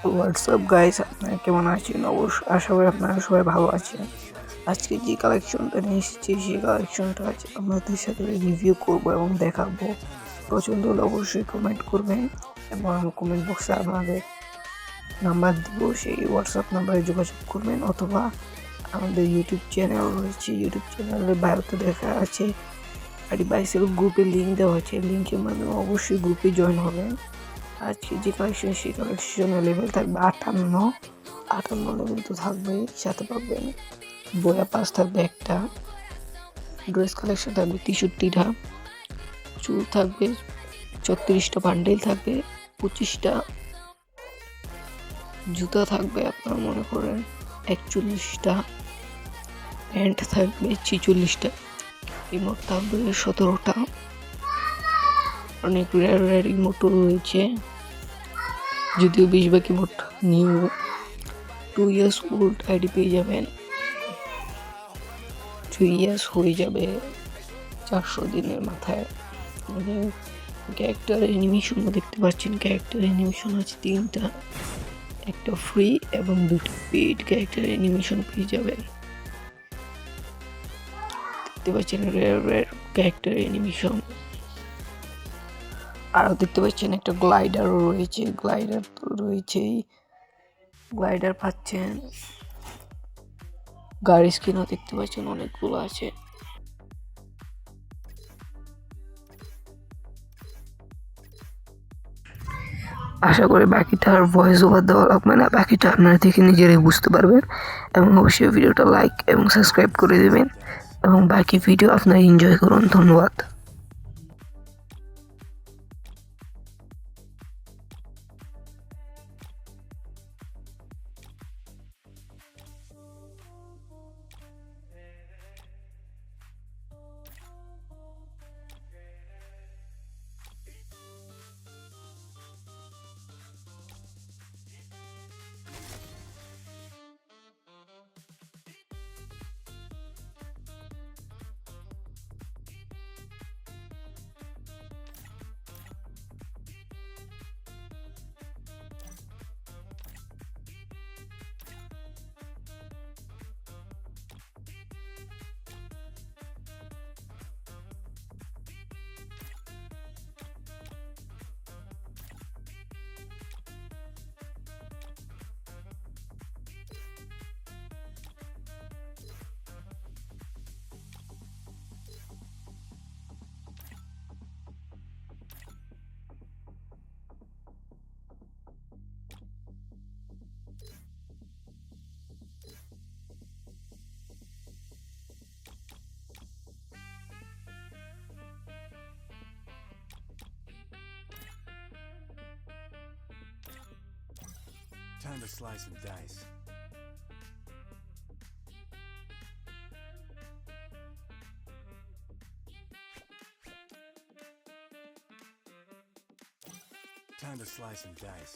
WhatsApp guys, আপনারা কেমন আছেন? আশা করি আপনারা সবাই ভালো আছেন। আজকে যে কালেকশনটা নিয়ে এসেছি সেই কালেকশনটা আজ আপনাদের সাথে রিভিউ করব এবং দেখাবো। পছন্দ হলে অবশ্যই কমেন্ট করবেন এবং কমেন্ট বক্সে আপনাদের নাম্বার দিব, সেই হোয়াটসঅ্যাপ নাম্বারে যোগাযোগ করবেন, অথবা আমাদের ইউটিউব চ্যানেল রয়েছে, ইউটিউব চ্যানেলের বায়োতে দেখা আছে বাইসেল গ্রুপে লিঙ্ক দেওয়া হয়েছে, লিঙ্কের মাধ্যমে অবশ্যই গ্রুপে জয়েন হবেন। আজকে যে কালেকশন সেই কালেকশনের লেভেল থাকবে 58 লেভেল তো থাকবেই, সাথে পাবেন বয়া পাস থাকবে একটা, ড্রেস কালেকশন থাকবে 63টা, চুল থাকবে 36টা, বান্ডেল থাকবে 25টা, জুতা থাকবে আপনারা মনে করেন 41টা, প্যান্ট থাকবে 46টা, রিমোট থাকবে 17টা, অনেক রেয়ার ইমোটও রয়েছে, যদিও বেশিরভাগ emote new. 2 years old ID পেয়ে যাবেন, 3 years হয়ে যাবে 400 দিনের মাথায়। ক্যারেক্টার অ্যানিমেশনও দেখতে পাচ্ছেন, ক্যারেক্টার অ্যানিমেশন আছে 3টা, একটা ফ্রি এবং 2টা পেইড ক্যারেক্টার অ্যানিমেশন পেয়ে যাবেন। দেখতে পাচ্ছেন রেয়ার ক্যারেক্টার অ্যানিমেশন। আরও দেখতে পাচ্ছেন একটা গ্লাইডারও রয়েছে, গ্লাইডার তো রয়েছেই, গ্লাইডার পাচ্ছেন। গাড়ির স্কিনও দেখতে পাচ্ছেন অনেকগুলো আছে। আশা করি বাকিটার ভয়েস ওভার দেওয়া লাগবে না, বাকিটা আপনারা দেখে নিজেরাই বুঝতে পারবেন, এবং অবশ্যই ভিডিওটা লাইক এবং সাবস্ক্রাইব করে দেবেন এবং বাকি ভিডিও আপনারা এনজয় করুন। ধন্যবাদ। Time to slice and dice. Time to slice and dice.